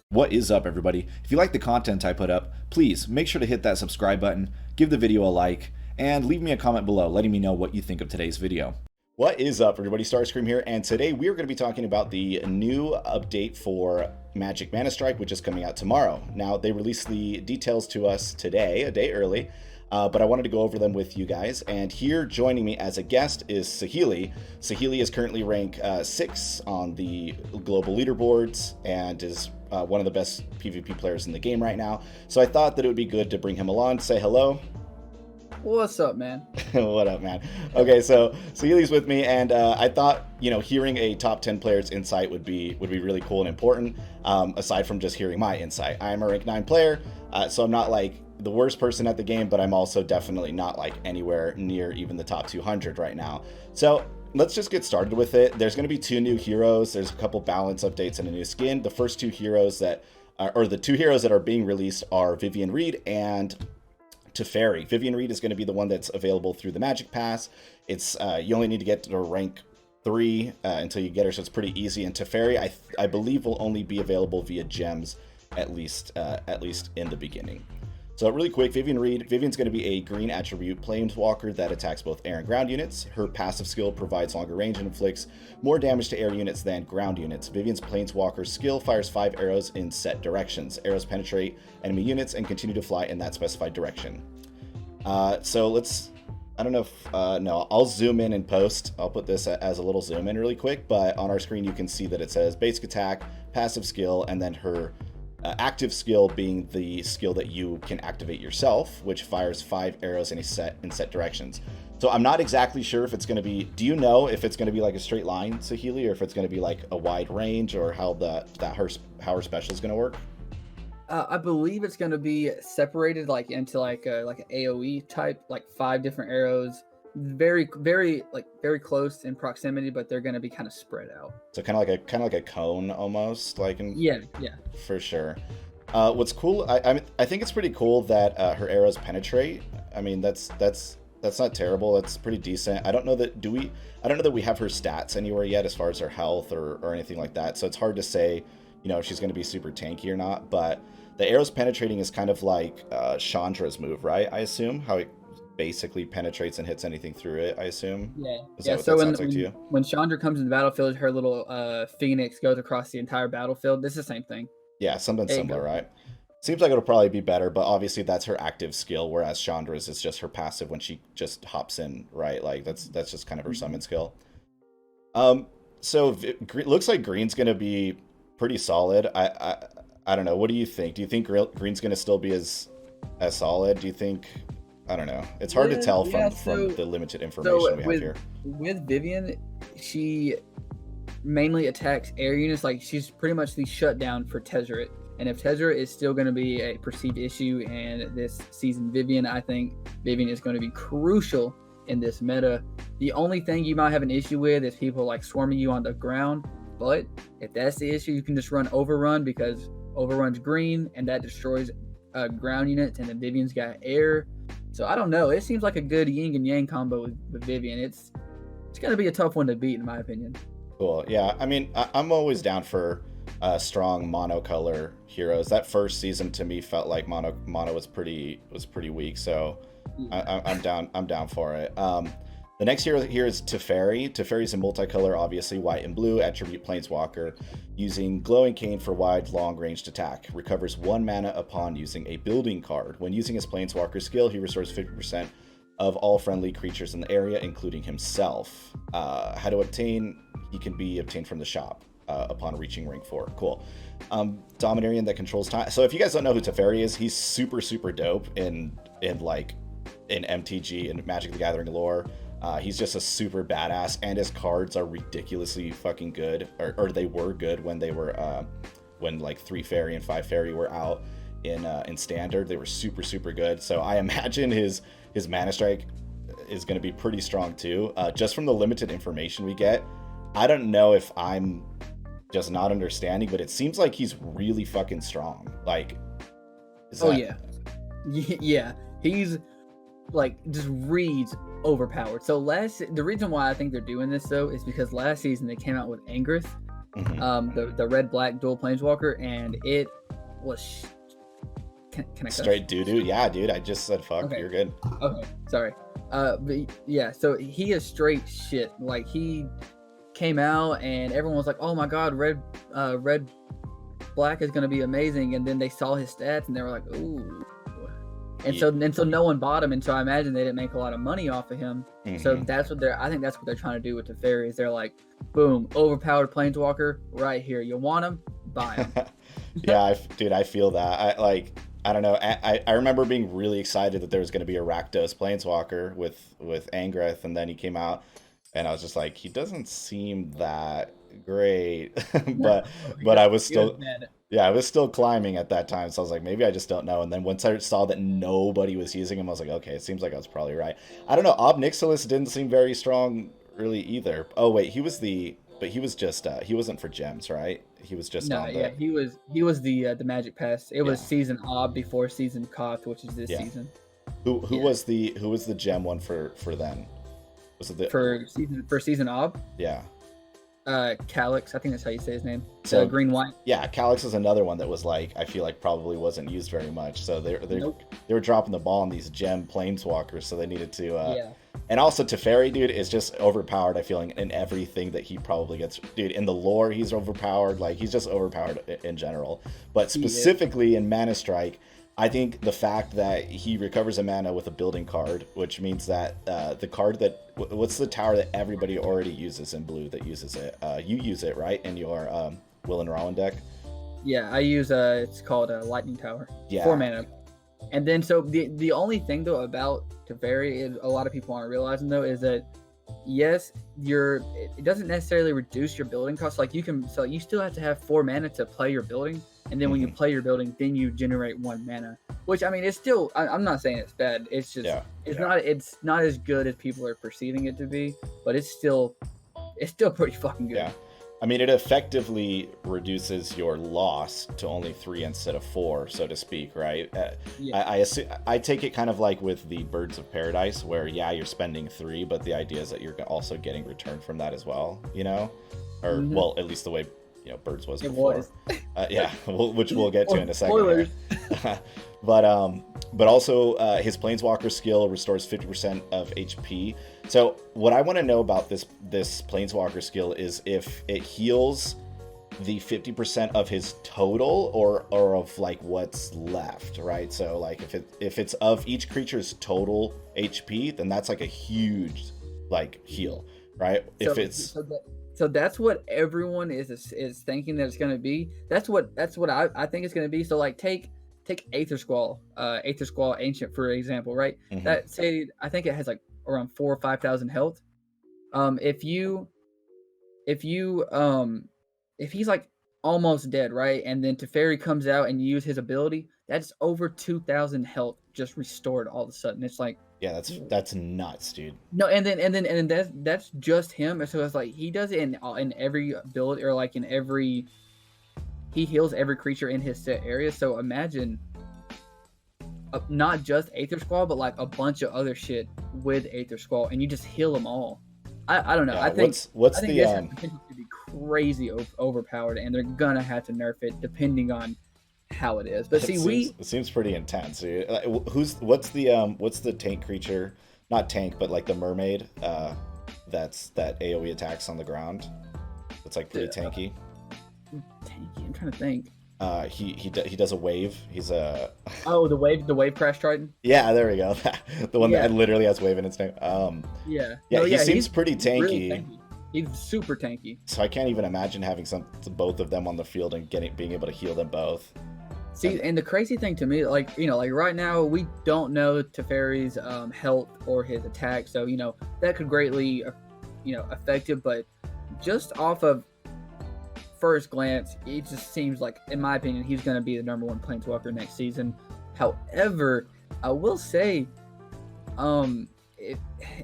What is up, everybody? If you like the content I put up, please make sure to hit that subscribe button, give the video a like, and leave me a comment below letting me know what you think of today's video. What is up, everybody? Starscream here, and today we are going to be talking about the new update for Magic Manastrike, which is coming out tomorrow. Now, they released the details to us today, a day early, but I wanted to go over them with you guys. And here joining me as a guest is Saheeli. Saheeli is currently rank 6 on the global leaderboards and is one of the best PvP players in the game right now. So I thought that it would be good to bring him along, say hello. What's up, man? What up, man? Okay, so Saheeli's with me, and I thought, you know, hearing a top 10 player's insight would be really cool and important, aside from just hearing my insight. I'm a rank 9 player, so I'm not like the worst person at the game, but I'm also definitely not like anywhere near even the top 200 right now. So let's just get started with it. There's going to be 2 new heroes. There's a couple balance updates and a new skin. The first 2 heroes that, or the 2 heroes that are being released are Vivien Reid and Teferi. Vivien Reid is going to be the one that's available through the Magic Pass. It's you only need to get to rank 3 until you get her, so it's pretty easy. And Teferi, I believe, will only be available via gems, at least in the beginning. So really quick, Vivien Reid. Vivien's going to be a green attribute Planeswalker that attacks both air and ground units. Her passive skill provides longer range and inflicts more damage to air units than ground units. Vivien's Planeswalker skill fires 5 arrows in set directions. Arrows penetrate enemy units and continue to fly in that specified direction. So let's, I don't know if, no, I'll zoom in and post. I'll put this as a little zoom in really quick, but on our screen you can see that it says basic attack, passive skill, and then her active skill being the skill that you can activate yourself, which fires 5 arrows in set directions. So I'm not exactly sure if it's going to be, do you know if it's going to be like a straight line, Saheeli, or if it's going to be like a wide range, or how her special is going to work? I believe it's going to be separated like into like an AoE type, like 5 different arrows, very close in proximity, but they're going to be kind of spread out. So kind of like a cone almost, like in, yeah, for sure. What's cool, I think it's pretty cool that her arrows penetrate. I mean, that's not terrible. That's pretty decent. I don't know that we have her stats anywhere yet as far as her health or anything like that. So it's hard to say, you know, if she's going to be super tanky or not. But the arrows penetrating is kind of like Chandra's move, right? I assume, how it basically penetrates and hits anything through it, I assume. Yeah. Is that what so that sounds like to you? When Chandra comes into the battlefield, her little phoenix goes across the entire battlefield. This is the same thing. Yeah, something similar, right? Seems like it'll probably be better, but obviously that's her active skill, whereas Chandra's is just her passive when she just hops in, right? Like that's just kind of her summon skill. So looks like green's gonna be pretty solid. I don't know. What do you think? Do you think green's gonna still be as solid? Do you think? I don't know. It's hard to tell from the limited information we have here. With Vivien, she mainly attacks air units. Like, she's pretty much the shutdown for Tezzeret. And if Tezzeret is still going to be a perceived issue in this season, I think Vivien is going to be crucial in this meta. The only thing you might have an issue with is people like swarming you on the ground. But if that's the issue, you can just run Overrun, because Overrun's green and that destroys ground units, and then Vivien's got air. So I don't know. It seems like a good yin and yang combo with Vivien. It's going to be a tough one to beat, in my opinion. Cool. Yeah. I mean, I'm always down for strong monocolor heroes. That first season to me felt like mono was pretty weak. So I'm down for it. The next hero here is Teferi. Teferi is a multicolor, obviously white and blue attribute Planeswalker, using Glowing Cane for wide, long-ranged attack. Recovers 1 mana upon using a building card. When using his Planeswalker skill, he restores 50% of all friendly creatures in the area, including himself. How to obtain? He can be obtained from the shop upon reaching rank 4. Cool. Dominarian that controls time. So if you guys don't know who Teferi is, he's super dope in MTG and Magic the Gathering lore. He's just a super badass, and his cards are ridiculously fucking good, or they were good when they were when like 3 fairy and 5 fairy were out in standard. They were super good. So I imagine his Manastrike is going to be pretty strong too. Just from the limited information we get, I don't know if I'm just not understanding, but it seems like he's really fucking strong. Like, yeah, he's like just reads overpowered. So the reason why I think they're doing this though is because last season they came out with Angrath, the red black dual planeswalker, and it was. Can I straight doo doo? Yeah, dude. I just said fuck. Okay. You're good. Okay, sorry. But yeah, so he is straight shit. Like he came out and everyone was like, "Oh my god, red black is gonna be amazing," and then they saw his stats and they were like, "Ooh." And so no one bought him, and so I imagine they didn't make a lot of money off of him. So that's what I think that's what they're trying to do with the Teferi. Is they're like, boom, overpowered planeswalker right here. You want him? Buy him. Yeah, dude, I feel that. I don't know. I remember being really excited that there was going to be a Rakdos planeswalker with Angrath, and then he came out, and I was just like, he doesn't seem that great. but I was still. Yeah, I was still climbing at that time, so I was like, maybe I just don't know. And then once I saw that nobody was using him, I was like, okay, it seems like I was probably right. I don't know. Ob Nixilis didn't seem very strong really either. Oh wait, he was just he wasn't for gems, right? He was just he was the Magic Pass. It was season Ob before season Koth, which is this season. Who was the gem one for then? Was it for season Ob? Yeah. Calix, I think that's how you say his name. So green white. Yeah, Calix is another one that was like, I feel like probably wasn't used very much. So they were dropping the ball on these gem planeswalkers, so they needed to. And also Teferi, dude, is just overpowered. I feel like in everything that he probably gets, dude. In the lore, he's overpowered. Like he's just overpowered in general. But specifically in Manastrike, I think the fact that he recovers a mana with a building card, which means that the card that what's the tower that everybody already uses in blue that uses it? You use it, right, in your Will and Rowan deck? Yeah, I use it's called a Lightning Tower. Yeah. 4 mana. And then so the only thing though about Teferi is a lot of people aren't realizing though is that yes, it doesn't necessarily reduce your building cost. Like you still have to have 4 mana to play your building. And then when you play your building, then you generate 1 mana. Which I mean, it's still. I'm not saying it's bad. It's just it's not as good as people are perceiving it to be. But it's still pretty fucking good. Yeah, I mean, it effectively reduces your loss to only 3 instead of 4, so to speak, right? I take it kind of like with the Birds of Paradise, where you're spending 3, but the idea is that you're also getting return from that as well. You know, or well, at least the way. Birds was before. Which we'll get to in a second. But also his Planeswalker skill restores 50% of HP. So what I want to know about this Planeswalker skill is if it heals the 50% of his total or of like what's left, right? So like if it's of each creature's total HP, then that's like a huge like heal, right? So that's what everyone is thinking that it's going to be. That's what I think it's going to be. So like take Aether Squall Ancient for example, right? That I think it has like around 4,000 or 5,000 health. If he's like almost dead, right? And then Teferi comes out and you use his ability, that's over 2,000 health just restored all of a sudden. It's like, yeah, that's nuts, dude. No, and then that's just him. So it's like he does it in every build, or like he heals every creature in his set area. So imagine not just Aether Squall, but like a bunch of other shit with Aether Squall, and you just heal them all. I don't know. Yeah, I think this has potential to be crazy overpowered, and they're gonna have to nerf it depending on how it is. But it seems pretty intense. What's the tank creature? Not tank, but like the mermaid. That AOE attacks on the ground. It's like pretty tanky. Tanky. I'm trying to think. He does a wave. He's a the wave crash Triton. Yeah, there we go. The one that literally has wave in its name. He seems pretty tanky. Really tanky. He's super tanky. So I can't even imagine having both of them on the field and being able to heal them both. See, and the crazy thing to me, like right now we don't know Teferi's health or his attack, so that could greatly affect it. But just off of first glance, it just seems like, in my opinion, he's going to be the number 1 Planeswalker next season. However, I will say,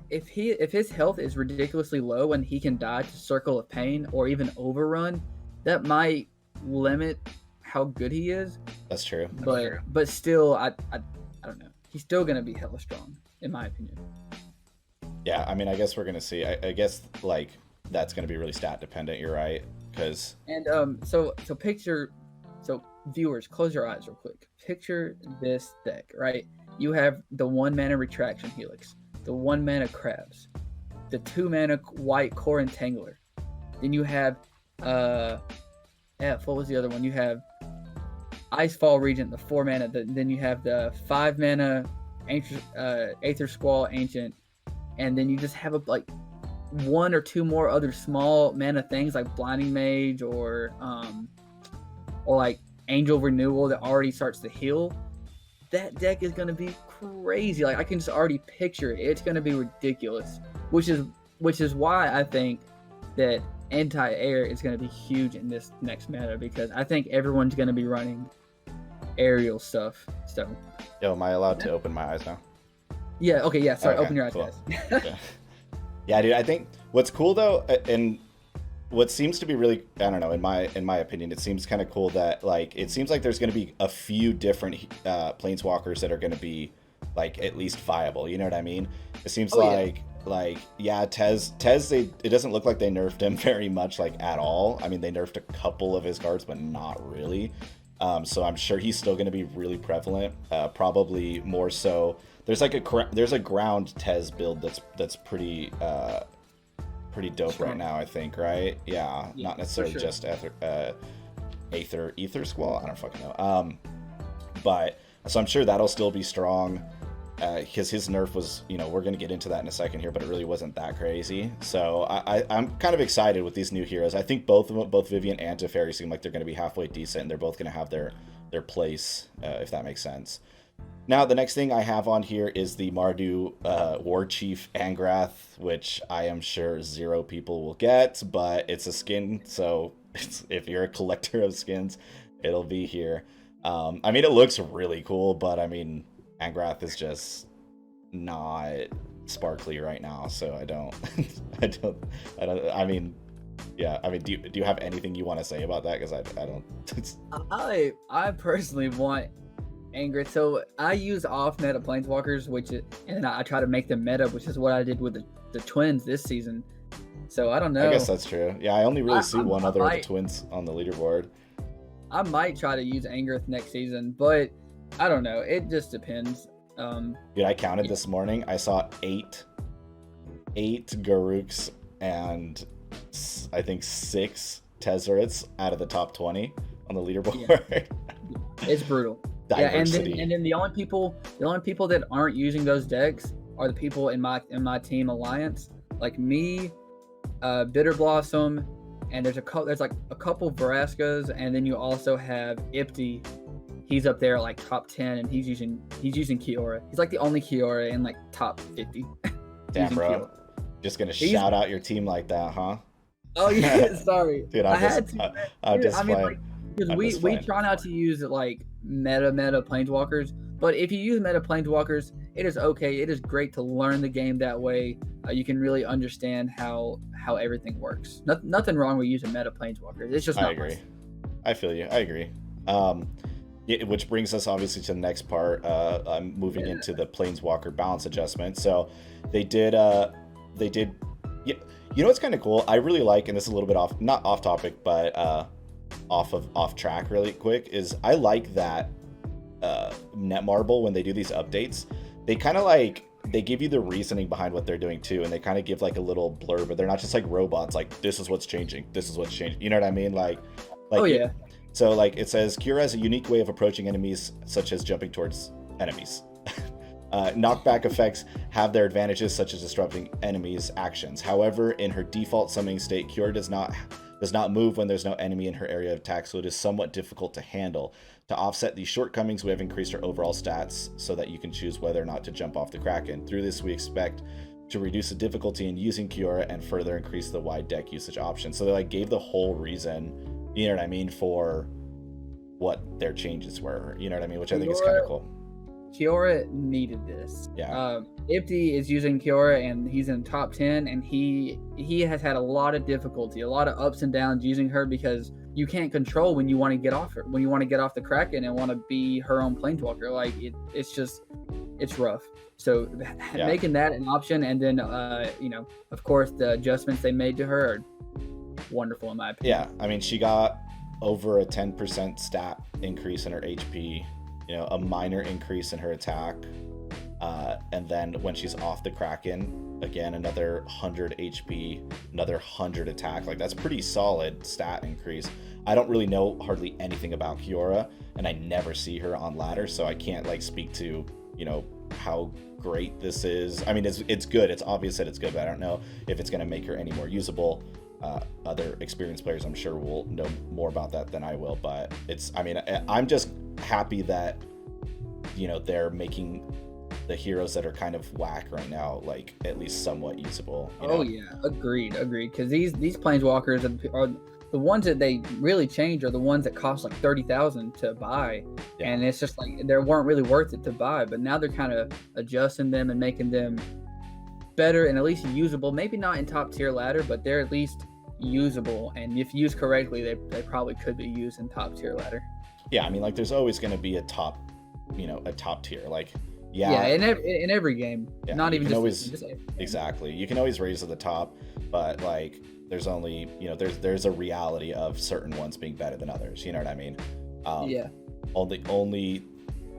if his health is ridiculously low and he can die to Circle of Pain or even Overrun, that might limit how good he is. That's true. But still, I don't know. He's still going to be hella strong, in my opinion. Yeah, I mean, I guess we're gonna see. I guess like that's gonna be really stat dependent. You're right, because And so picture, so viewers, close your eyes real quick. Picture this deck, right? You have the 1 mana Retraction Helix, the 1 mana Crabs, the 2 mana White Core Entangler. Then you have what was the other one? You have Icefall Regent, the 4 mana. Then you have the 5 mana Aether Squall Ancient, and then you just have like 1 or 2 more other small mana things like Blinding Mage or like Angel Renewal that already starts to heal. That deck is gonna be crazy. Like I can just already picture it. It's gonna be ridiculous. Which is why I think that anti-air is gonna be huge in this next meta, because I think everyone's gonna be running aerial stuff. So yo, am I allowed to open my eyes now? Yeah, okay, yeah, sorry, Okay, open your eyes, cool. guys. Yeah, dude, I think what's cool though, and what seems to be really, I don't know, in my opinion, it seems kind of cool that like it seems like there's going to be a few different planeswalkers that are going to be like at least viable. You know what I mean? It seems like yeah, Tez, it doesn't look like they nerfed him very much, like at all. I mean, they nerfed a couple of his cards, but not really. So I'm sure he's still going to be really prevalent. Probably more so. There's like a ground Tez build that's pretty dope Strong right now, I think, right? Yeah, not necessarily sure. just Aether Squall. I don't fucking know. But so I'm sure that'll still be strong. Because his nerf was, we're gonna get into that in a second here, but it really wasn't that crazy. So I'm kind of excited with these new heroes. I think both Vivien and Teferi seem like they're gonna be halfway decent, and they're both gonna have their place, if that makes sense. Now, the next thing I have on here is the Mardu War Chief Angrath, which I am sure 0 people will get, but it's a skin, so if you're a collector of skins, it'll be here. I mean, it looks really cool, but I mean, Angrath is just not sparkly right now, so I don't, I mean, yeah, I mean, do you have anything you want to say about that? Because I don't. I personally want Angrath. So I use off meta planeswalkers, and then I try to make them meta, which is what I did with the twins this season. So I don't know. I guess that's true. Yeah, I only really see one other of the twins on the leaderboard. I might try to use Angrath next season, but I don't know. It just depends. Dude, I counted this morning. I saw eight Garruks and I think 6 Tezzerets out of the top 20 on the leaderboard. Yeah. It's brutal. Diversity. Yeah, and then the only people that aren't using those decks are the people in my team alliance, like me, Bitter Blossom, and there's like a couple Veraskas, and then you also have Ipti. He's up there like top 10, and he's using Kiora. He's like the only Kiora in like top 50. Damn, bro. Kiora. Just gonna shout out your team like that, huh? Oh yeah, sorry. Dude, I'm just playing. Because we try not to use like meta planeswalkers, but if you use meta planeswalkers, it is okay. It is great to learn the game that way. You can really understand how everything works. Nothing wrong with using meta planeswalkers. It's just not. I agree. I feel you. I agree. Which brings us obviously to the next part. I'm moving into the planeswalker balance adjustment. So they did. Yeah, you know what's kind of cool? I really like, and this is a little bit not off topic, but off track really quick, is I like that Netmarble, when they do these updates, they kind of like, they give you the reasoning behind what they're doing too, and they kind of give like a little blurb, but they're not just like robots, like this is what's changing, you know what I mean? Like oh yeah. So like it says, Kiora has a unique way of approaching enemies, such as jumping towards enemies. Knockback effects have their advantages, such as disrupting enemies' actions. However, in her default summoning state, Kiora does not move when there's no enemy in her area of attack, so it is somewhat difficult to handle. To offset these shortcomings, we have increased her overall stats so that you can choose whether or not to jump off the Kraken. Through this, we expect to reduce the difficulty in using Kiora and further increase the wide deck usage options. So they like gave the whole reason, you know what I mean, for what their changes were, you know what I mean, which I think is kind of cool. Kiora needed this. Yeah. Ipti is using Kiora, and he's in top 10, and he has had a lot of difficulty, a lot of ups and downs using her, because you can't control when you want to get off her, when you want to get off the Kraken and want to be her own planeswalker. Like it's just, it's rough. So making that an option, and then of course the adjustments they made to her are wonderful in my opinion. Yeah, I mean, she got over a 10% stat increase in her HP, a minor increase in her attack, and then when she's off the Kraken, again, another 100 HP, another 100 attack. Like, that's pretty solid stat increase. I don't really know hardly anything about Kiora, and I never see her on ladder, so I can't speak to how great this is. I mean, it's good. It's obvious that it's good, but I don't know if it's going to make her any more usable. Other experienced players, I'm sure, will know more about that than I will. But I'm just happy that they're making the heroes that are kind of whack right now at least somewhat usable. Oh yeah, agreed. Because these planeswalkers are the ones that they really change are the ones that cost 30,000 to buy, and it's just they weren't really worth it to buy. But now they're kind of adjusting them and making them better and at least usable. Maybe not in top tier ladder, but they're at least usable, and if used correctly, they probably could be used in top tier ladder. Yeah, I mean, there's always going to be a top tier. In every game. Yeah, not even just exactly. You can always raise to the top, but there's only there's a reality of certain ones being better than others. You know what I mean?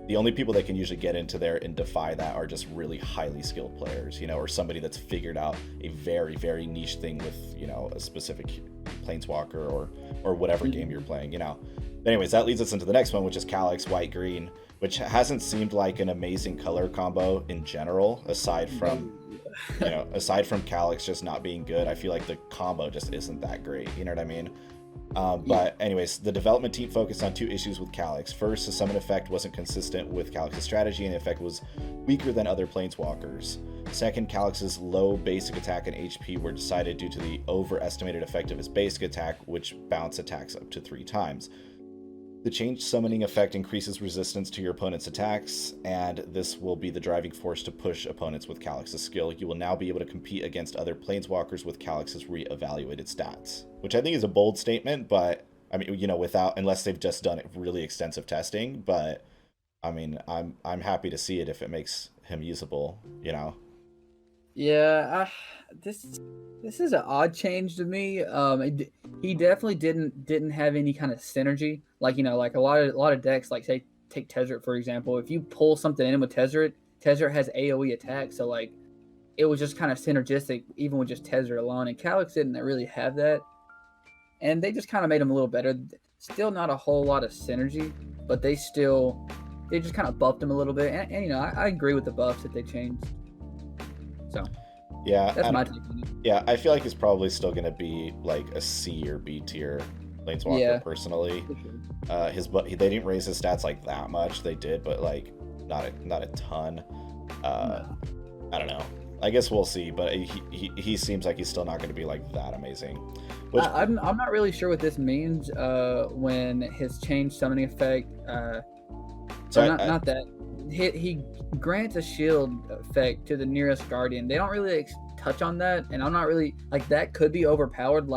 The only people that can usually get into there and defy that are just really highly skilled players, or somebody that's figured out a very, very niche thing with, a specific planeswalker or whatever game you're playing, Anyways, that leads us into the next one, which is Calix, white, green, which hasn't seemed like an amazing color combo in general, aside from Calix just not being good. I feel like the combo just isn't that great. You know what I mean? But anyways, the development team focused on two issues with Calix. First, the summon effect wasn't consistent with Calix's strategy, and the effect was weaker than other planeswalkers. Second, Calix's low basic attack and HP were decided due to the overestimated effect of his basic attack, which bounce attacks up to 3 times. The changed summoning effect increases resistance to your opponent's attacks, and this will be the driving force to push opponents with Calix's skill. You will now be able to compete against other planeswalkers with Calix's re-evaluated stats, which I think is a bold statement, but I mean, unless they've just done really extensive testing. But I mean, I'm happy to see it if it makes him usable. Yeah, this is an odd change to me. He definitely didn't have any kind of synergy. A lot of decks, say take Tezzeret for example. If you pull something in with Tezzeret has AOE attack, so it was just kind of synergistic even with just Tezzeret alone. And Calix didn't really have that, and they just kind of made him a little better. Still not a whole lot of synergy, but they just kind of buffed him a little bit. And I agree with the buffs that they changed. So yeah, that's my take on it. Yeah, I feel like it's probably still going to be a C or B tier planeswalker personally. They didn't raise his stats that much. They did, but not a ton. I don't know. I guess we'll see, but he seems like he's still not going to be that amazing. I'm not really sure what this means when his change summoning effect. He grants a shield effect to the nearest guardian. They don't really touch on that, and I'm not really that could be overpowered.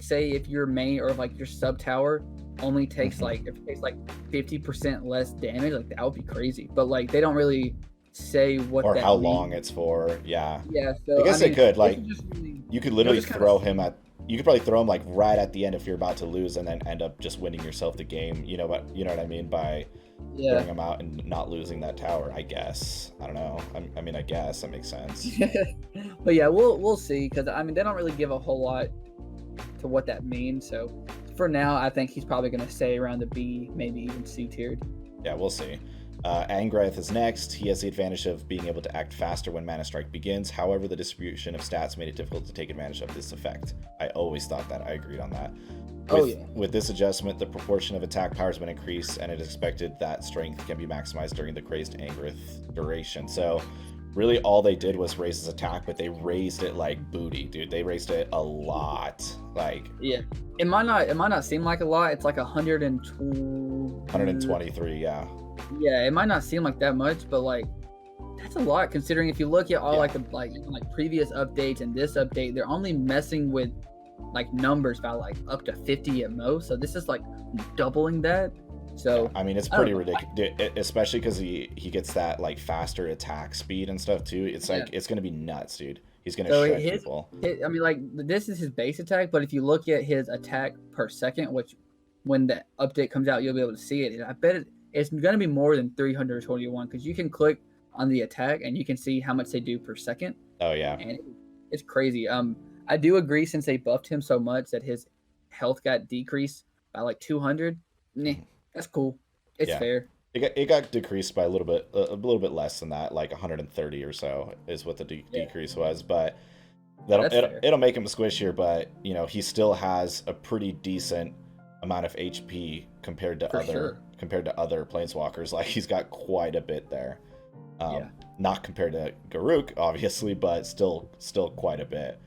Say if your main or your sub tower only takes if it takes 50% less damage, that would be crazy. But they don't really say what or that how means. Long it's for. Yeah. So I guess they could really, you could literally throw him at. You could probably throw him right at the end if you're about to lose, and then end up just winning yourself the game. You know what I mean by throwing him out and not losing that tower. I guess. I don't know. I guess that makes sense. But yeah, we'll see, because they don't really give a whole lot to what that means. So for now, I think he's probably going to stay around the B, maybe even C tiered. Yeah, we'll see. Angrath is next. He has the advantage of being able to act faster when Manastrike begins. However, the distribution of stats made it difficult to take advantage of this effect. I always thought that. I agreed on that. With this adjustment, the proportion of attack power has been increased, and it is expected that strength can be maximized during the crazed Angrath duration. So really all they did was raise his attack, but they raised it like booty, dude. They raised it a lot. It might not seem like a lot. It's 123, yeah. Yeah, it might not seem like that much, but that's a lot, considering if you look at all the previous updates and this update, they're only messing with numbers by up to 50 at most. So this is doubling that. So I mean, it's I don't pretty know. ridiculous, especially because he gets that like faster attack speed and stuff too. It's like Yeah. it's gonna be nuts, dude. He's gonna So shred people. I mean, like this is his base attack, but if you look at his attack per second, which when the update comes out, you'll be able to see it. I bet it's going to be more than 321 because you can click on the attack and you can see how much they do per second. Oh yeah. And it's crazy. I do agree since they buffed him so much that his health got decreased by like 200. Nah, that's cool. It's fair. It got decreased by a little bit less than that, like 130 or so is what the decrease was. But it'll make him squishier. But you know, he still has a pretty decent amount of HP compared to other planeswalkers. Like he's got quite a bit there. Not compared to Garruk, obviously, but still quite a bit.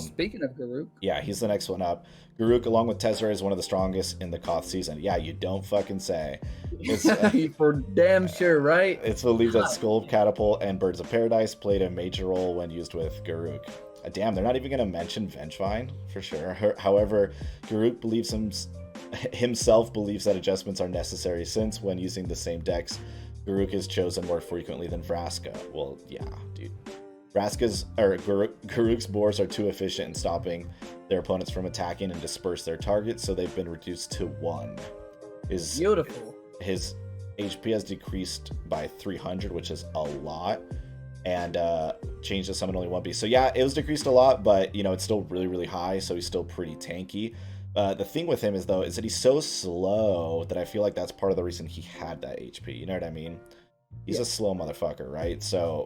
Speaking of Garruk, yeah, he's the next one up. Garruk, along with Tezzeret, is one of the strongest in the Koth season. Yeah, you don't fucking say. It's, for damn sure, right? It's believed that Skull Catapult and Birds of Paradise played a major role when used with Garruk. Damn, they're not even going to mention Vengevine, for sure. However, Garruk himself believes that adjustments are necessary since, when using the same decks, Garruk is chosen more frequently than Vraska. Well, yeah, dude. Garruk's boars are too efficient in stopping their opponents from attacking and disperse their targets, so they've been reduced to 1. Beautiful. His HP has decreased by 300, which is a lot, and changed to summon only 1 beast. So yeah, it was decreased a lot, but you know, it's still really, really high, so he's still pretty tanky. The thing with him is that he's so slow that I feel like that's part of the reason he had that HP. You know what I mean? He's a slow motherfucker, right? So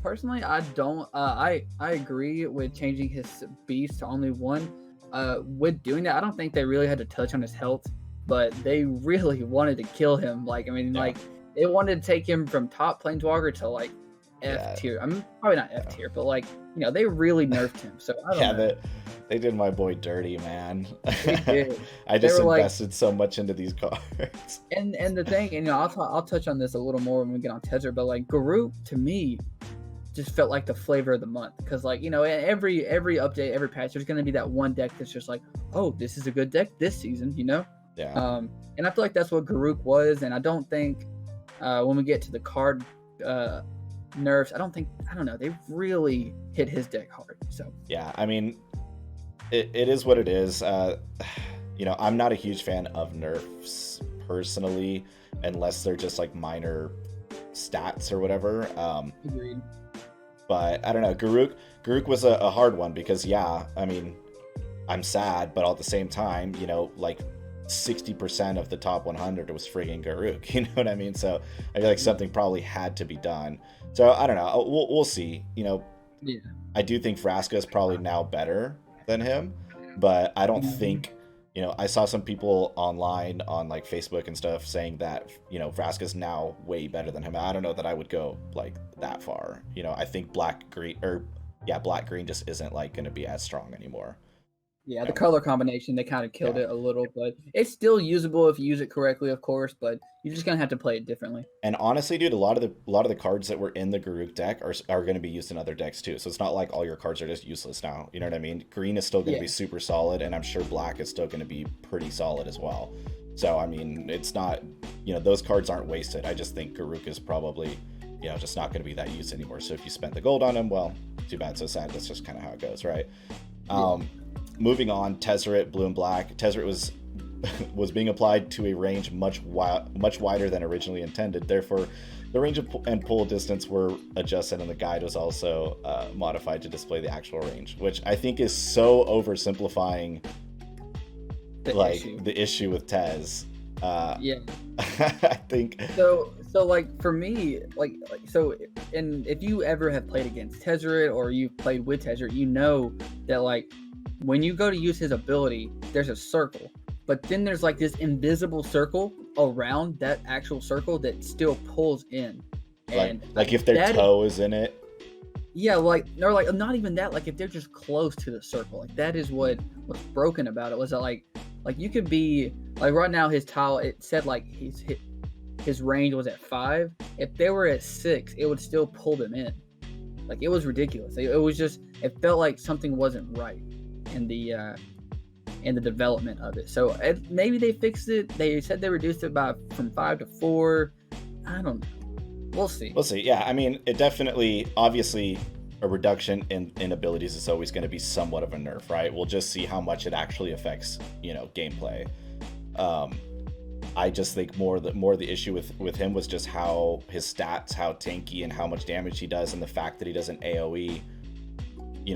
personally, I don't. I agree with changing his beast to only 1. With doing that, I don't think they really had to touch on his health, but they really wanted to kill him. Like, I mean, like they wanted to take him from top planeswalker to like F tier. I mean, probably not F tier, but like, you know, they really nerfed him. So I don't know. They did my boy dirty, man. They did. I just invested so much into these cards. And the thing, and you know, I'll touch on this a little more when we get on Tezzeret, but like Garruk to me just felt like the flavor of the month, because like, you know, every update, every patch, there's gonna be that one deck that's just like, oh, this is a good deck this season, you know. And I feel like that's what Garruk was, and I don't think when we get to the card nerfs, I don't know, they really hit his deck hard. So yeah, I mean, it is what it is. You know, I'm not a huge fan of nerfs personally, unless they're just like minor stats or whatever. Agreed. But I don't know, Garruk was a hard one, because yeah, I mean, I'm sad, but at the same time, you know, like 60% of the top 100 was friggin' Garruk, you know what I mean? So I feel like something probably had to be done. So I don't know, we'll see. You know, I do think Vraska is probably now better than him, but I don't think, you know, I saw some people online on like Facebook and stuff saying that, you know, Vraska's now way better than him. I don't know that I would go like that far. You know, I think black green just isn't like going to be as strong anymore. Yeah, the color combination, they kind of killed it a little, but it's still usable if you use it correctly, of course, but you're just going to have to play it differently. And honestly, dude, a lot of the cards that were in the Garruk deck are going to be used in other decks too. So it's not like all your cards are just useless now. You know what I mean? Green is still going to be super solid, and I'm sure black is still going to be pretty solid as well. So, I mean, it's not, you know, those cards aren't wasted. I just think Garruk is probably, you know, just not going to be that used anymore. So if you spent the gold on him, well, too bad, so sad. That's just kind of how it goes, right? Moving on, Tezzeret, blue and black. Tezzeret was being applied to a range much wider than originally intended. Therefore, the range and pull distance were adjusted, and the guide was also modified to display the actual range, which I think is so oversimplifying the issue with Tez. I think so. Like for me, and if you ever have played against Tezzeret or you've played with Tezzeret, you know that like when you go to use his ability, there's a circle, but then there's like this invisible circle around that actual circle that still pulls in. And like if their toe is in it. Yeah, like, or like not even that, like if they're just close to the circle, like that is what's broken about it, was that like you could be like right now his tile, it said like his range was at 5. If they were at 6, it would still pull them in. Like it was ridiculous. It was just, it felt like something wasn't right. And in the development of it. So maybe they fixed it. They said they reduced it from 5 to 4. I don't know. We'll see. We'll see. Yeah, I mean, it definitely, obviously, a reduction in abilities is always going to be somewhat of a nerf, right? We'll just see how much it actually affects, gameplay. I just think more the issue with him was just how his stats, how tanky and how much damage he does, and the fact that he doesn't AoE,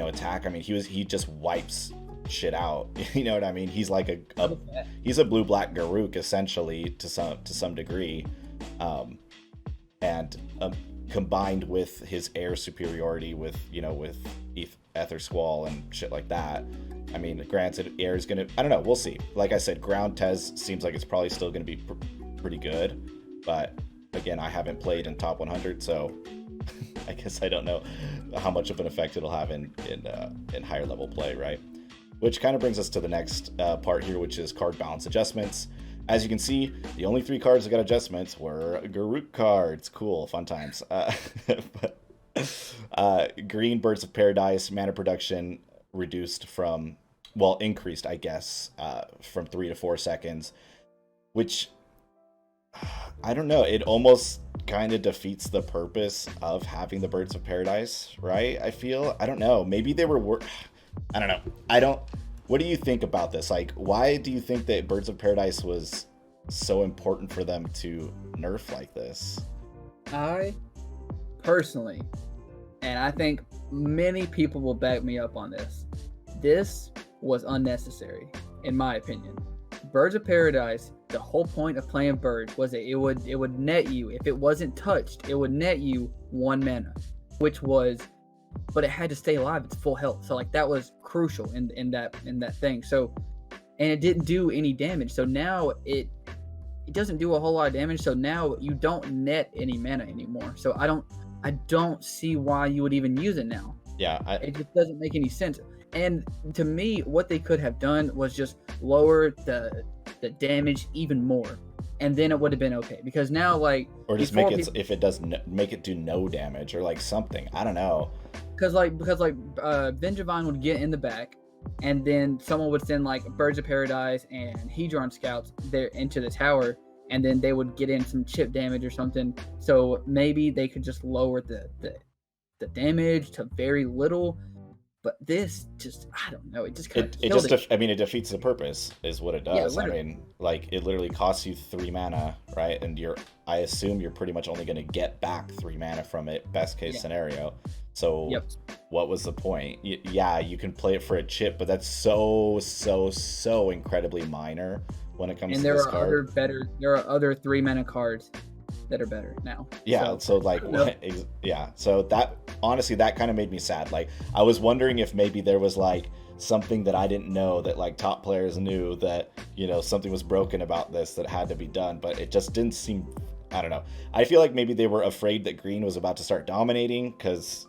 attack. I mean, he just wipes shit out. You know what I mean? He's like he's a blue-black Garruk essentially to some degree, and combined with his air superiority with Ether Squall and shit like that. I mean, granted, air is gonna, I don't know, we'll see. Like I said, ground Tez seems like it's probably still gonna be pretty good, but again, I haven't played in top 100, so I guess I don't know how much of an effect it'll have in higher level play, right? Which kind of brings us to the next part here, which is card balance adjustments. As you can see, the only 3 cards that got adjustments were Garruk cards. Cool, fun times. Green Birds of Paradise mana production reduced increased, I guess, from 3 to 4 seconds, which I don't know. It almost kind of defeats the purpose of having the Birds of Paradise, right? I feel. I don't know. Maybe they were. I don't know. What do you think about this? Like, why do you think that Birds of Paradise was so important for them to nerf like this? I personally, and I think many people will back me up on this was unnecessary, in my opinion. Birds of Paradise, the whole point of playing birds was that it would net you, if it wasn't touched, it would net you 1 mana, but it had to stay alive. It's full health, so like that was crucial in that thing. So, and it didn't do any damage. So now it doesn't do a whole lot of damage. So now you don't net any mana anymore. So I don't see why you would even use it now. Yeah, it just doesn't make any sense. And to me, what they could have done was just lower the damage even more, and then it would have been okay. Because now, like, or just make it, if it does make it do no damage or like something. I don't know. Because Vengevine would get in the back, and then someone would send like Birds of Paradise and Hedron Scouts there into the tower, and then they would get in some chip damage or something. So maybe they could just lower the damage to very little. But this just, I don't know. It just kind of killed it. I mean, it defeats the purpose, is what it does. Yeah, I mean, like, it literally costs you 3 mana, right? And I assume you're pretty much only going to get back 3 mana from it, best case scenario. So, What was the point? Yeah, you can play it for a chip, but that's so incredibly minor when it comes to this card. There are other 3 mana cards that are better now. Yeah, so that honestly, that kind of made me sad. Like, I was wondering if maybe there was like something that I didn't know that like top players knew, that something was broken about this that had to be done, but it just didn't seem. I don't know. I feel like maybe they were afraid that green was about to start dominating because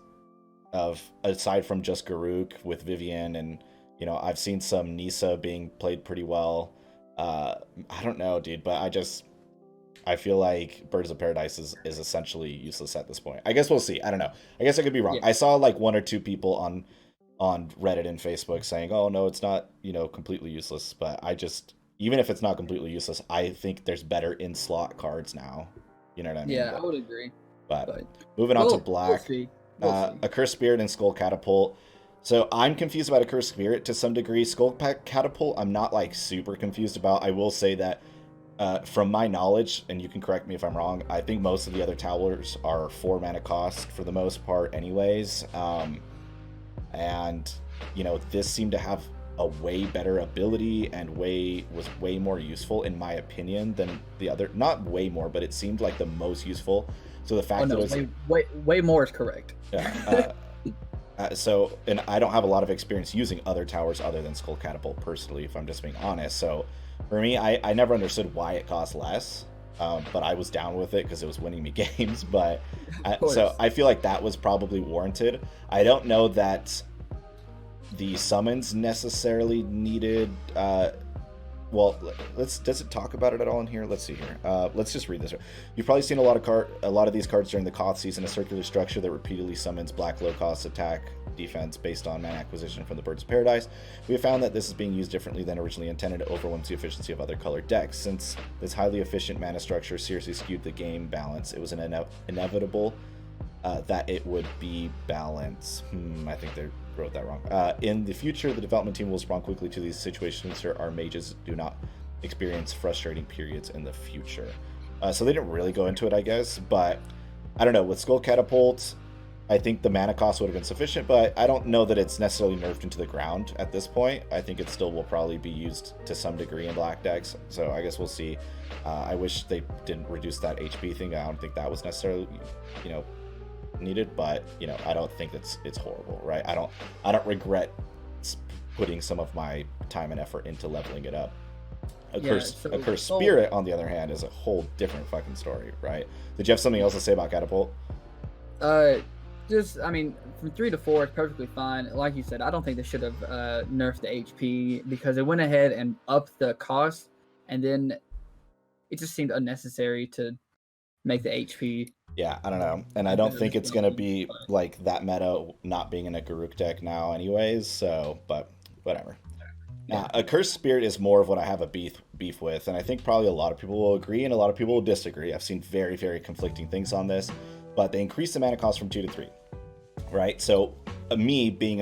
of, aside from just Garruk with Vivien, and I've seen some Nisa being played pretty well. I don't know, dude, but I feel like Birds of Paradise is essentially useless at this point. I guess we'll see. I don't know. I guess I could be wrong. Yeah. I saw like 1 or 2 people on Reddit and Facebook saying, "Oh no, it's not, completely useless." But even if it's not completely useless, I think there's better in slot cards now. You know what I mean? Yeah, I would agree. But moving on to black, a Cursed Spirit and Skull Catapult. So I'm confused about a Cursed Spirit to some degree. Skull Catapult, I'm not like super confused about. I will say that. From my knowledge, and you can correct me if I'm wrong, I think most of the other towers are 4 mana cost for the most part anyways. And this seemed to have a way better ability and was way more useful in my opinion than the other. Not way more, but it seemed like the most useful. So the fact that it was way more is correct. Yeah. So, and I don't have a lot of experience using other towers other than Skull Catapult personally, if I'm just being honest. So for me, I never understood why it cost less, but I was down with it because it was winning me games. But so I feel like that was probably warranted. I don't know that the summons necessarily needed well, does it talk about it at all in here? Let's see here. Let's just read this. You've probably seen a lot of these cards during the Koth season. A circular structure that repeatedly summons black low cost attack defense based on mana acquisition from the Birds of Paradise. We have found that this is being used differently than originally intended to overwhelm the efficiency of other colored decks. Since this highly efficient mana structure seriously skewed the game balance, it was an inevitable that it would be balanced. I think they wrote that wrong. In the future, the development team will respond quickly to these situations so our mages do not experience frustrating periods in the future. So they didn't really go into it, I guess, but I don't know. With Skull Catapult, I think the mana cost would have been sufficient, but I don't know that it's necessarily nerfed into the ground at this point. I think it still will probably be used to some degree in black decks, so I guess we'll see. I wish they didn't reduce that HP thing. I don't think that was necessarily, needed, but I don't think it's horrible, right? I don't regret putting some of my time and effort into leveling it up. A cursed spirit, on the other hand, is a whole different fucking story, right? Did you have something else to say about Catapult? From 3 to 4 is perfectly fine. Like you said, I don't think they should have nerfed the HP because it went ahead and upped the cost, and then it just seemed unnecessary to make the HP. Yeah, I don't know. And I don't think it's going to be like that meta not being in a Garruk deck now anyways, so, but whatever. Now, a Cursed Spirit is more of what I have a beef with, and I think probably a lot of people will agree and a lot of people will disagree. I've seen very, very conflicting things on this, but they increased the mana cost from 2 to 3, right? So me being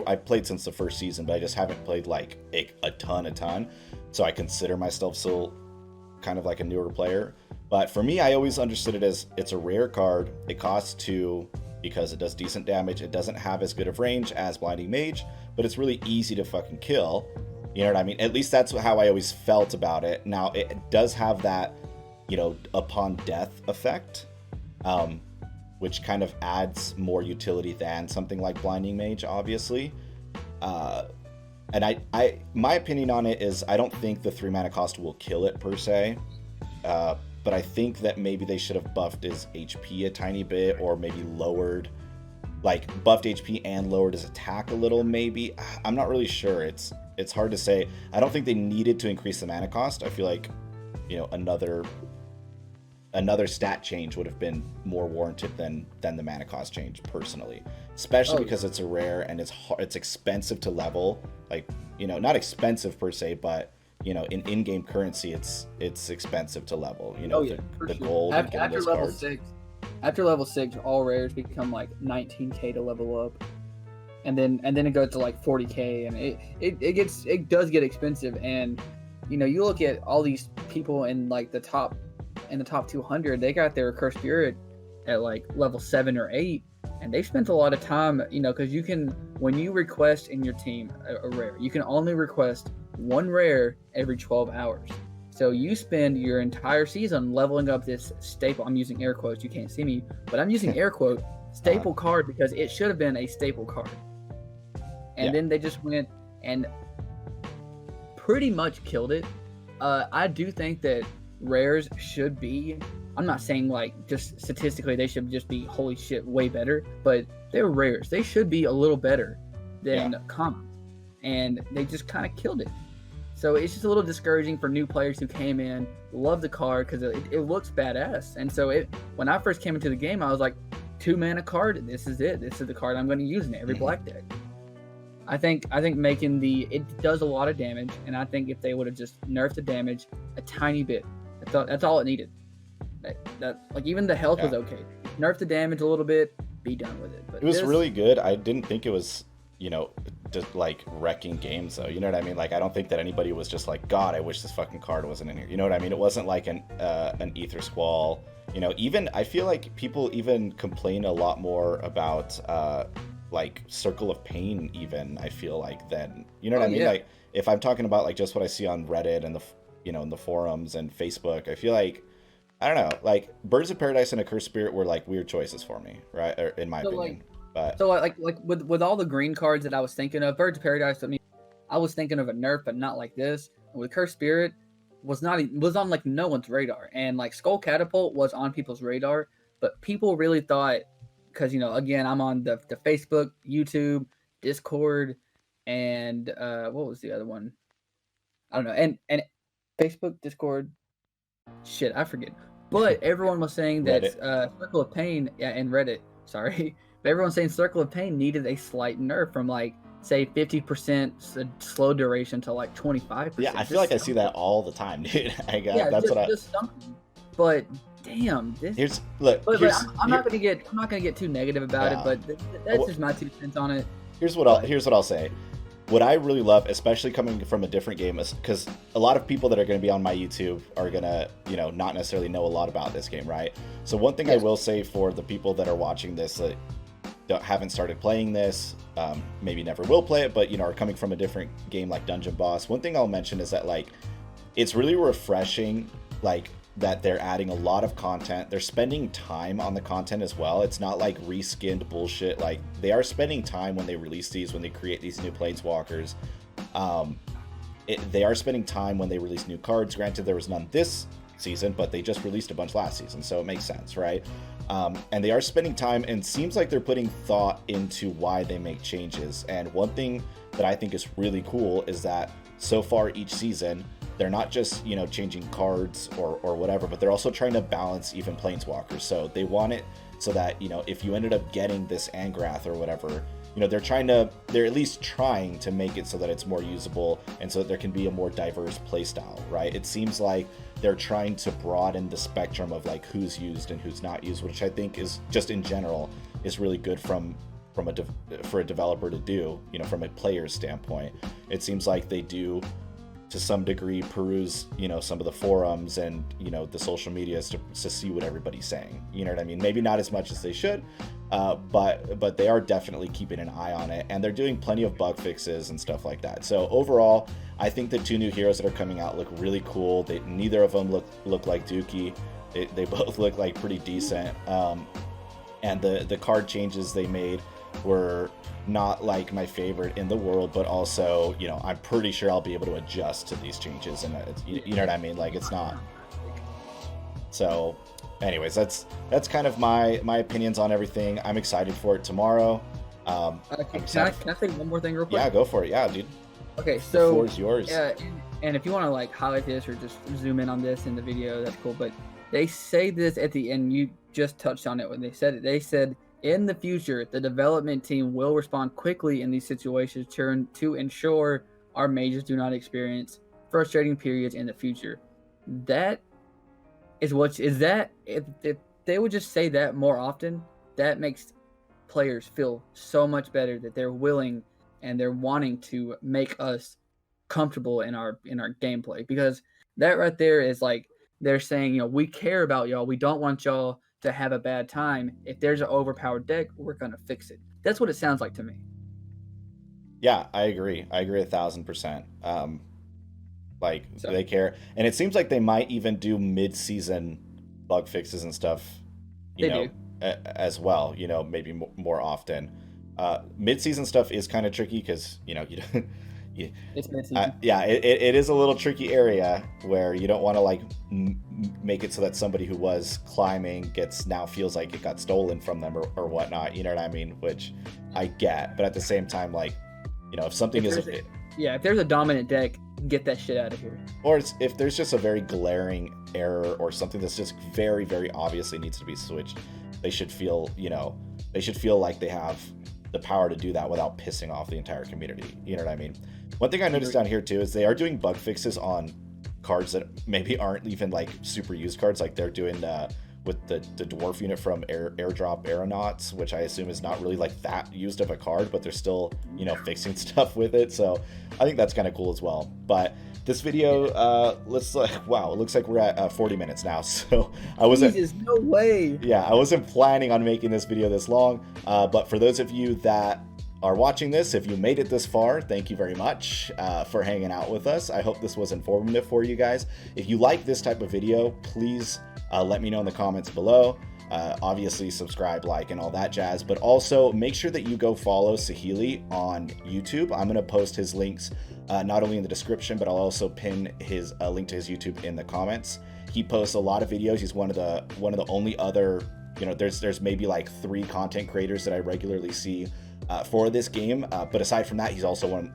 I've played since the first season, but I just haven't played like a ton. So I consider myself still kind of like a newer player. But for me, I always understood it as it's a rare card. It costs 2 because it does decent damage. It doesn't have as good of range as Blinding Mage, but it's really easy to fucking kill. You know what I mean? At least that's how I always felt about it. Now, it does have that, upon death effect, which kind of adds more utility than something like Blinding Mage, obviously. And my opinion on it is I don't think the 3 mana cost will kill it per se. But I think that maybe they should have buffed his HP a tiny bit, or maybe buffed HP and lowered his attack a little, maybe. I'm not really sure. It's hard to say. I don't think they needed to increase the mana cost. I feel like, another stat change would have been more warranted than the mana cost change, personally. Especially because it's a rare and it's expensive to level. Not expensive per se, but in-game currency, it's expensive to level. The gold. After level 6, level 6, all rares become like 19k to level up, and then it goes to like 40k, and it does get expensive. And you look at all these people in like the top 200, they got their Cursed Spirit at like level 7 or 8, and they spent a lot of time. Because when you request in your team a rare, you can only request 1 rare every 12 hours. So you spend your entire season leveling up this staple. I'm using air quotes. You can't see me, but I'm using air quote staple card because it should have been a staple card. And then they just went and pretty much killed it. I do think that rares should be, I'm not saying like just statistically they should just be holy shit way better, but they're rares. They should be a little better than commons. And they just kind of killed it. So it's just a little discouraging for new players who came in, love the card because it looks badass. And so when I first came into the game, I was like, 2 mana card, this is it. This is the card I'm going to use in every black deck. I think making it does a lot of damage, and I think if they would have just nerfed the damage a tiny bit, that's all it needed. Like even the health was okay. Nerf the damage a little bit, be done with it. But it was really good. I didn't think it was, just like wrecking games though. You know what I mean? Like I don't think that anybody was just like, God, I wish this fucking card wasn't in here. You know what I mean? It wasn't like an Ether Squall. Even I feel like people even complain a lot more about like Circle of Pain. Even I feel like then, you know what I mean? Yeah. Like if I'm talking about like just what I see on Reddit and in the forums and Facebook, I feel like, I don't know, like Birds of Paradise and a Cursed Spirit were like weird choices for me, right? Or in my opinion. So like with all the green cards that I was thinking of, Birds of Paradise, I was thinking of a nerf, but not like this. With Cursed Spirit was on like no one's radar, and like Skull Catapult was on people's radar, but people really thought, because again, I'm on the Facebook, YouTube, Discord, and what was the other one? I don't know. And Facebook, Discord, shit, I forget. But everyone was saying that Circle of Pain, yeah, and Reddit, sorry, but everyone's saying Circle of Pain needed a slight nerf from like say 50% slow duration to like 25%. Yeah, I feel like I see that all the time, dude. Just something. But damn, this. I'm not gonna get too negative about it, but that's just my 2 cents on it. Here's what I'll say. What I really love, especially coming from a different game, is because a lot of people that are going to be on my YouTube are going to, not necessarily know a lot about this game, right? So one thing I will say for the people that are watching this that haven't started playing this, maybe never will play it, but, are coming from a different game like Dungeon Boss, one thing I'll mention is that, like, it's really refreshing, like, that they're adding a lot of content. They're spending time on the content as well. It's not like reskinned bullshit. Like, they are spending time when they release these, when they create these new Planeswalkers. They are spending time when they release new cards. Granted, there was none this season, but they just released a bunch last season, so it makes sense, right? And they are spending time, and seems like they're putting thought into why they make changes. And one thing that I think is really cool is that so far each season, they're not just, changing cards or whatever, but they're also trying to balance even Planeswalkers. So they want it so that, if you ended up getting this Angrath or whatever, they're at least trying to make it so that it's more usable and so that there can be a more diverse playstyle, right? It seems like they're trying to broaden the spectrum of like who's used and who's not used, which I think is just in general is really good for a developer to do, from a player's standpoint. It seems like they do to some degree peruse, some of the forums and, the social medias to see what everybody's saying. You know what I mean? Maybe not as much as they should, but they are definitely keeping an eye on it, and they're doing plenty of bug fixes and stuff like that. So overall, I think the 2 new heroes that are coming out look really cool. Neither of them look like Dookie. They both look like pretty decent. And the card changes they made were not like my favorite in the world, but also, I'm pretty sure I'll be able to adjust to these changes, and you know what I mean? Like, it's not. So anyways, that's kind of my opinions on everything. I'm excited for it tomorrow. Can I say one more thing real quick? Yeah, go for it. Yeah, dude. Okay, so the floor is yours. And if you want to like highlight this or just zoom in on this in the video, that's cool. But they say this at the end. You just touched on it when they said it. They said, in the future, the development team will respond quickly in these situations to ensure our mages do not experience frustrating periods in the future. That is if they would just say that more often, that makes players feel so much better that they're willing and they're wanting to make us comfortable in our gameplay, because that right there is like they're saying, we care about y'all. We don't want y'all to have a bad time. If there's an overpowered deck, we're gonna fix it. That's what it sounds like to me. Yeah, I agree 1,000%. They care, and it seems like they might even do mid-season bug fixes and stuff, as well. Maybe more often. Mid-season stuff is kind of tricky because it's mid-season. It is a little tricky area where you don't want to make it so that somebody who was climbing now feels like it got stolen from them or whatnot. You know what I mean? Which I get, but at the same time, if something if there's a dominant deck, get that shit out of here. Or if there's just a very glaring error or something that's just very, very obviously needs to be switched, they should feel like they have the power to do that without pissing off the entire community. You know what I mean? One thing I noticed down here too is they are doing bug fixes on cards that maybe aren't even super used cards. Like they're doing with the dwarf unit from Airdrop Aeronauts, which I assume is not really that used of a card, but they're still fixing stuff with it. So I think that's kind of cool as well. But this video, wow, it looks like we're at 40 minutes now. So I wasn't. Jesus, no way. Yeah, I wasn't planning on making this video this long. But for those of you that are watching this, if you made it this far, thank you very much for hanging out with us. I hope this was informative for you guys. If you like this type of video, please let me know in the comments below. Obviously subscribe, like, and all that jazz, but also make sure that you go follow Saheeli on YouTube. I'm going to post his links not only in the description, but I'll also pin his link to his YouTube in the comments. He posts a lot of videos. He's one of the only other, there's maybe 3 content creators that I regularly see for this game, but aside from that, he's also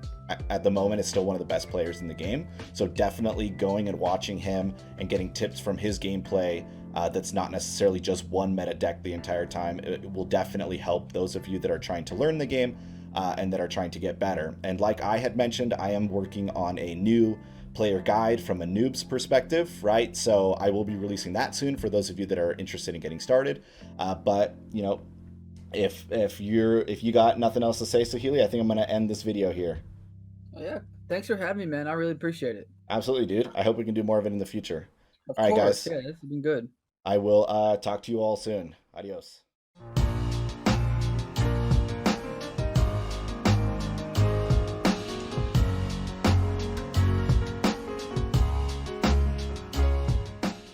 at the moment is still one of the best players in the game. So definitely going and watching him and getting tips from his gameplay that's not necessarily just one meta deck the entire time, it will definitely help those of you that are trying to learn the game and that are trying to get better. And like I had mentioned, I am working on a new player guide from a noob's perspective, right? So I will be releasing that soon for those of you that are interested in getting started. But you know, if you got nothing else to say, Saheeli, I think I'm gonna end this video here. Oh, yeah. Thanks for having me, man. I really appreciate it. Absolutely, dude. I hope we can do more of it in the future. Of All right, course. guys. Yeah, this has been good. I will talk to you all soon. Adios.